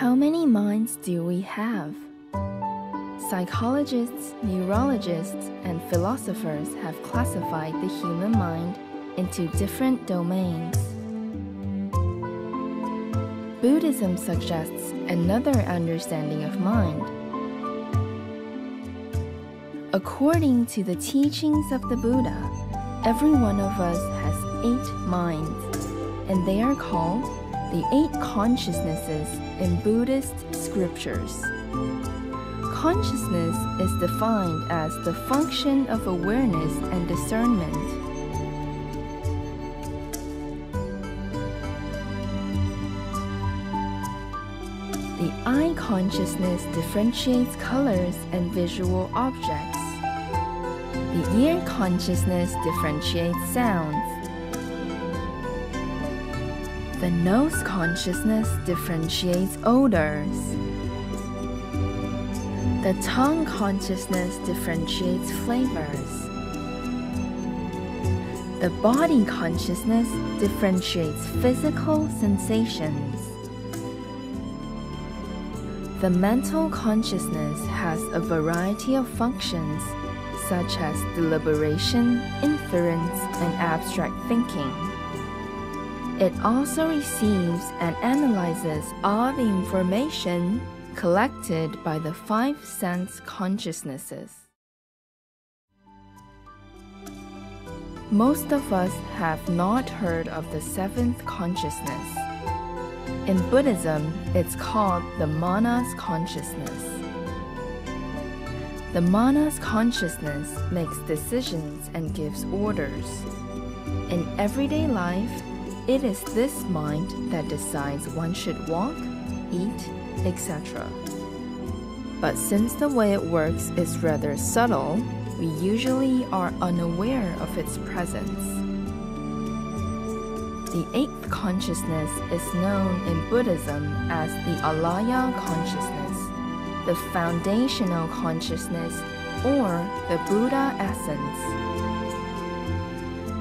How many minds do we have? Psychologists, neurologists, and philosophers have classified the human mind into different domains. Buddhism suggests another understanding of mind. According to the teachings of the Buddha, every one of us has 8 minds, and they are called the 8 consciousnesses in Buddhist scriptures. Consciousness is defined as the function of awareness and discernment. The eye consciousness differentiates colors and visual objects. The ear consciousness differentiates sounds. The nose consciousness differentiates odors. The tongue consciousness differentiates flavors. The body consciousness differentiates physical sensations. The mental consciousness has a variety of functions, such as deliberation, inference, and abstract thinking. It also receives and analyzes all the information collected by the 5 sense consciousnesses. Most of us have not heard of the 7th consciousness. In Buddhism, it's called the manas consciousness. The manas consciousness makes decisions and gives orders. In everyday life, it is this mind that decides one should walk, eat, etc. But since the way it works is rather subtle, we usually are unaware of its presence. The 8th consciousness is known in Buddhism as the alaya consciousness, the foundational consciousness, or the Buddha essence.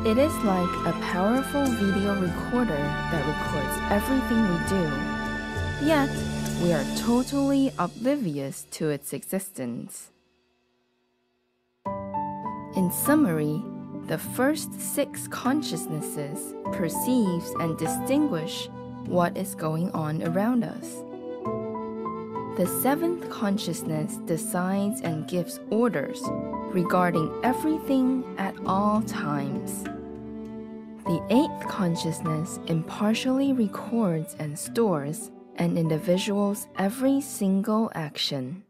It is like a powerful video recorder that records everything we do, yet we are totally oblivious to its existence. In summary, the first 6 consciousnesses perceives and distinguish what is going on around us. The 7th consciousness decides and gives orders regarding everything at all times. The 8th consciousness impartially records and stores an individual's every single action.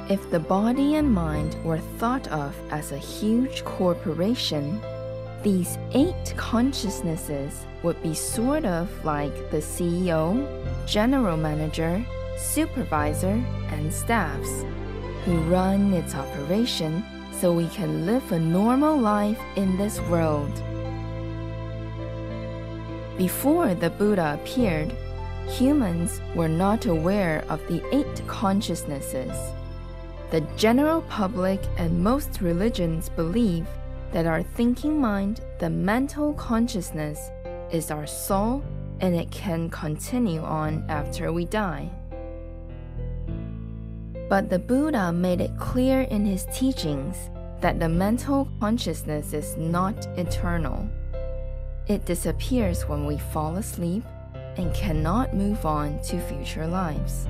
If the body and mind were thought of as a huge corporation, these 8 consciousnesses would be sort of like the CEO, general manager, supervisor, and staffs, who run its operation so we can live a normal life in this world. Before the Buddha appeared, humans were not aware of the 8 consciousnesses. The general public and most religions believe that our thinking mind, the mental consciousness, is our soul and it can continue on after we die. But the Buddha made it clear in his teachings that the mental consciousness is not eternal. It disappears when we fall asleep and cannot move on to future lives.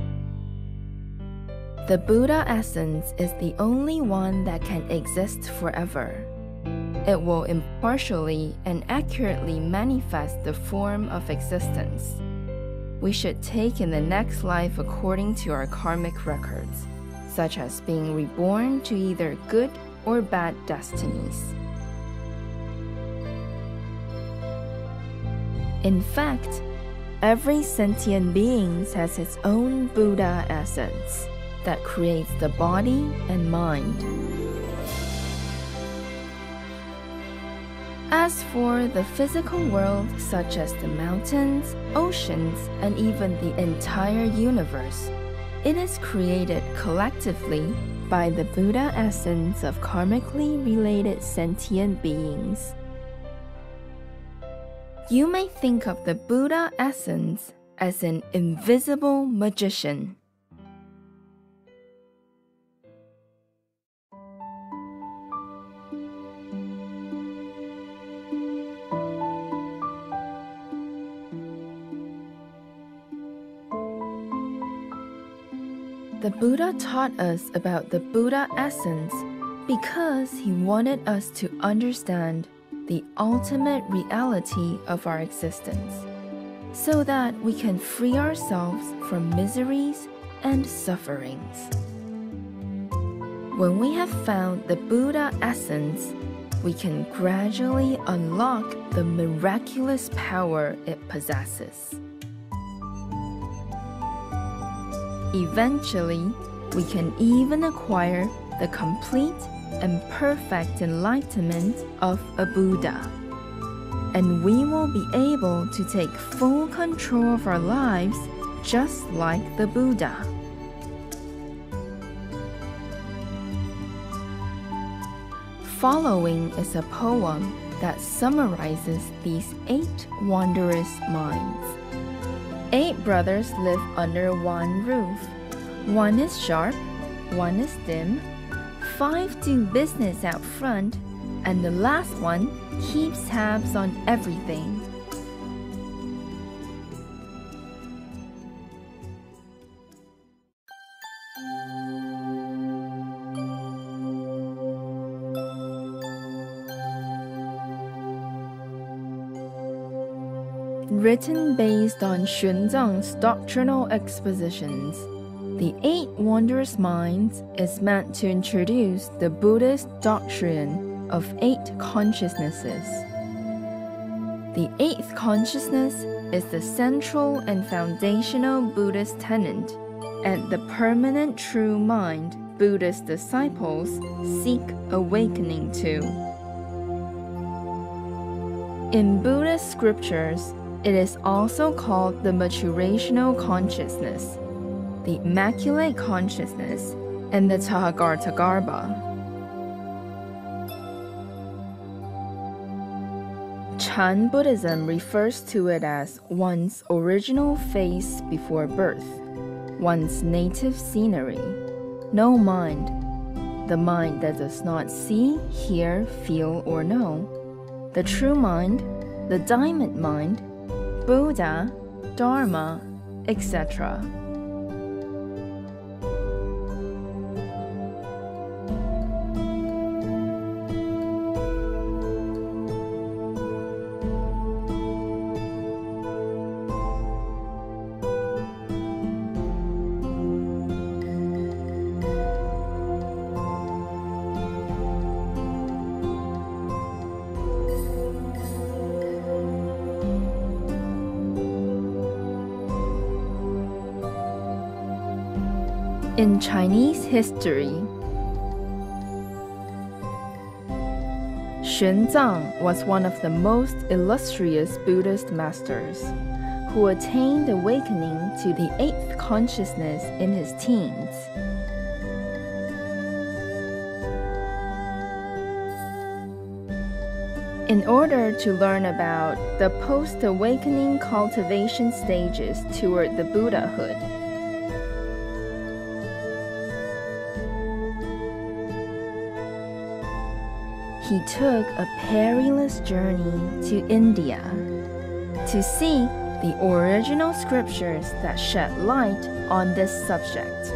The Buddha essence is the only one that can exist forever. It will impartially and accurately manifest the form of existence. We should take in the next life according to our karmic records, such as being reborn to either good or bad destinies. In fact, every sentient being has its own Buddha essence that creates the body and mind. As for the physical world, such as the mountains, oceans, and even the entire universe, it is created collectively by the Buddha essence of karmically related sentient beings. You may think of the Buddha essence as an invisible magician. The Buddha taught us about the Buddha essence because he wanted us to understand the ultimate reality of our existence, so that we can free ourselves from miseries and sufferings. When we have found the Buddha essence, we can gradually unlock the miraculous power it possesses. Eventually, we can even acquire the complete and perfect enlightenment of a Buddha, and we will be able to take full control of our lives just like the Buddha. Following is a poem that summarizes these 8 wondrous minds. 8 brothers live under one roof. 1 is sharp, 1 is dim, 5 do business out front, and the last one keeps tabs on everything. Written based on Xuanzang's doctrinal expositions, the 8 Wondrous Minds is meant to introduce the Buddhist doctrine of 8 consciousnesses. The 8th consciousness is the central and foundational Buddhist tenet, and the permanent true mind Buddhist disciples seek awakening to. In Buddhist scriptures, it is also called the maturational consciousness, the immaculate consciousness, and the Tahagartagarbha. Chan Buddhism refers to it as one's original face before birth, one's native scenery, no mind, the mind that does not see, hear, feel, or know, the true mind, the diamond mind, Buddha, Dharma, etc. In Chinese history, Xuanzang was one of the most illustrious Buddhist masters, who attained awakening to the 8th consciousness in his teens. In order to learn about the post-awakening cultivation stages toward the Buddhahood, he took a perilous journey to India to see the original scriptures that shed light on this subject.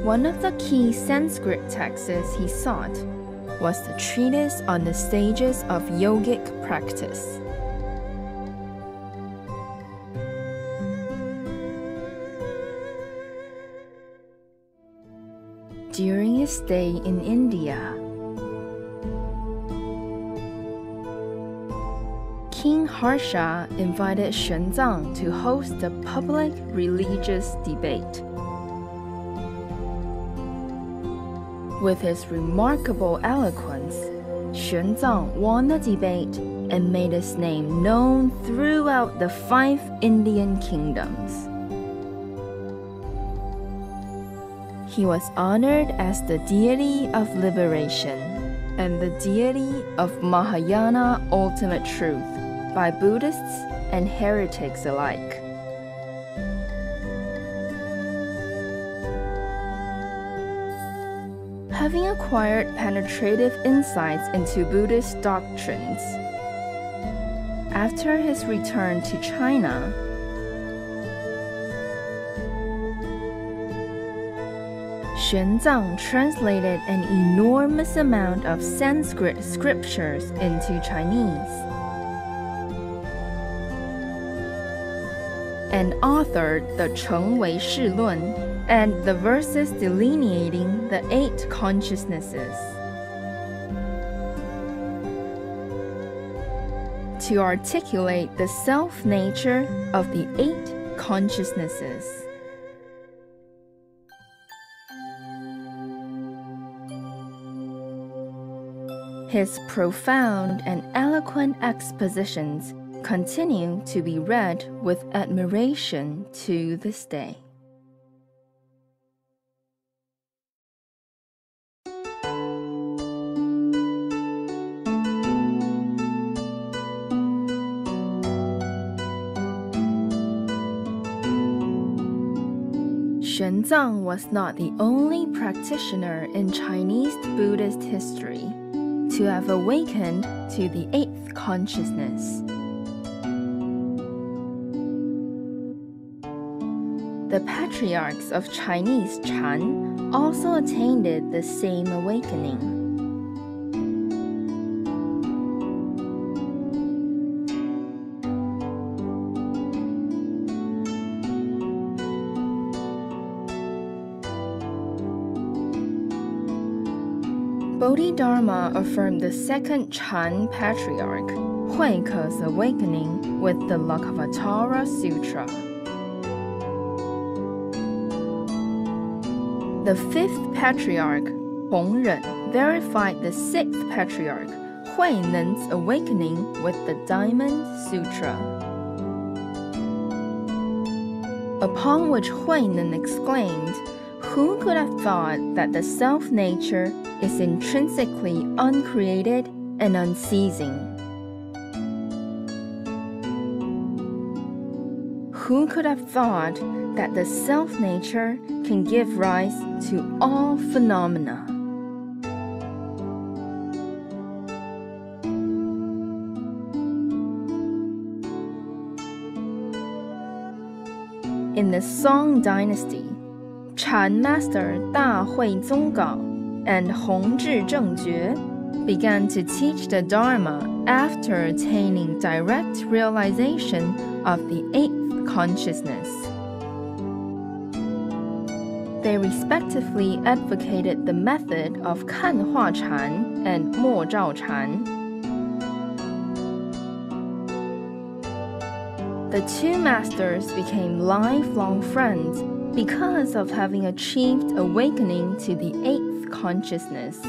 One of the key Sanskrit texts he sought was the treatise on the stages of yogic practice. During his stay in India, King Harsha invited Xuanzang to host a public religious debate. With his remarkable eloquence, Xuanzang won the debate and made his name known throughout the 5 Indian kingdoms. He was honored as the deity of liberation, and the deity of Mahayana ultimate truth by Buddhists and heretics alike. Having acquired penetrative insights into Buddhist doctrines, after his return to China, Xuanzang translated an enormous amount of Sanskrit scriptures into Chinese and authored the Chengwei Shi Lun and the verses delineating the 8 consciousnesses. To articulate the self-nature of the 8 consciousnesses. His profound and eloquent expositions continue to be read with admiration to this day. Xuanzang was not the only practitioner in Chinese Buddhist history to have awakened to the 8th consciousness. The patriarchs of Chinese Chan also attained the same awakening. Bodhidharma affirmed the second Chan patriarch, Huike's awakening with the Lakavatara Sutra. The 5th patriarch, Hongren, verified the 6th patriarch, Huinen's awakening with the Diamond Sutra. Upon which Huinen exclaimed, "Who could have thought that the self-nature is intrinsically uncreated and unceasing? Who could have thought that the self-nature can give rise to all phenomena?" In the Song dynasty, Chan master Da Hui Zonggao and Hongzhi Zhengjue began to teach the Dharma after attaining direct realization of the 8th consciousness. They respectively advocated the method of Kanhua Chan and Mo Zhao Chan. The 2 masters became lifelong friends because of having achieved awakening to the 8th consciousness.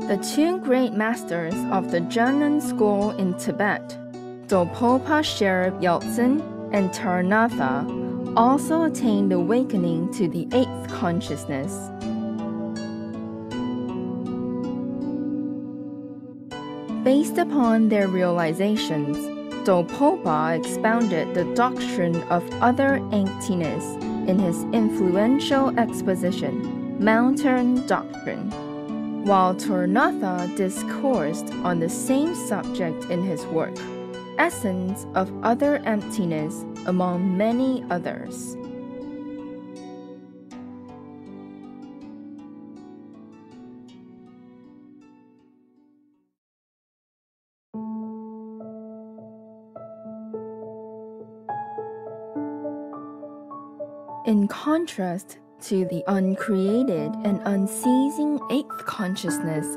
The 2 great masters of the Zhenan school in Tibet, Dopopa Sherab Yeltsin and Taranatha, also attained awakening to the 8th consciousness. Based upon their realizations, Dopopa expounded the doctrine of other emptiness in his influential exposition, Mountain Doctrine, while Taranatha discoursed on the same subject in his work, Essence of Other Emptiness, among many others. In contrast to the uncreated and unceasing 8th consciousness,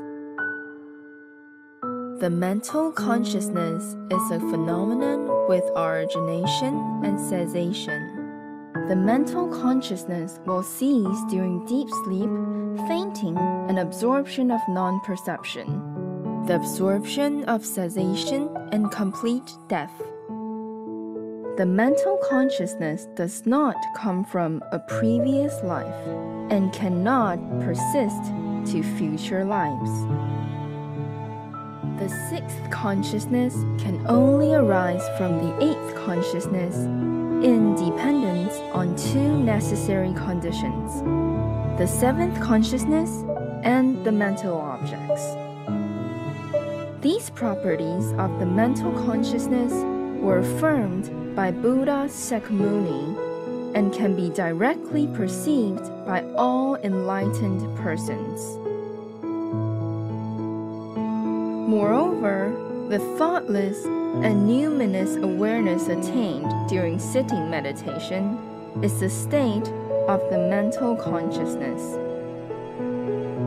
the mental consciousness is a phenomenon with origination and cessation. The mental consciousness will cease during deep sleep, fainting, and absorption of non-perception, the absorption of cessation, and complete death. the mental consciousness does not come from a previous life and cannot persist to future lives. The sixth consciousness can only arise from the eighth consciousness in dependence on two necessary conditions: the seventh consciousness and the mental objects. These properties of the mental consciousness were affirmed by Buddha Sakyamuni and can be directly perceived by all enlightened persons. Moreover, the thoughtless and numinous awareness attained during sitting meditation is the state of the mental consciousness.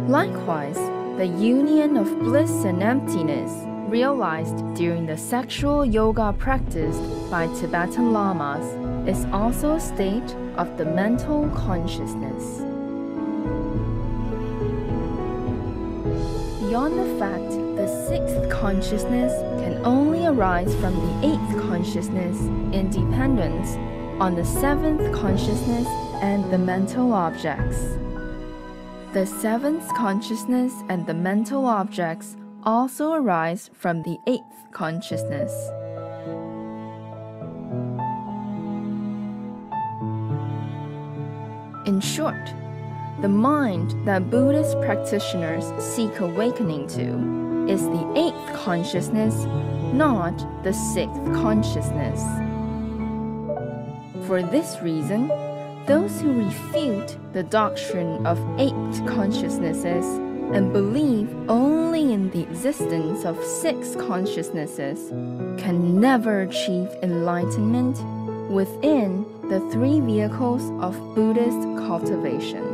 Likewise, the union of bliss and emptiness realized during the sexual yoga practiced by Tibetan lamas is also a state of the mental consciousness. Beyond the fact the sixth consciousness can only arise from the eighth consciousness in dependence on the seventh consciousness and the mental objects. The seventh consciousness and the mental objects also arise from the eighth consciousness. In short, the mind that Buddhist practitioners seek awakening to is the eighth consciousness, not the sixth consciousness. For this reason, those who refute the doctrine of eight consciousnesses and believe only in the existence of six consciousnesses can never achieve enlightenment within the three vehicles of Buddhist cultivation.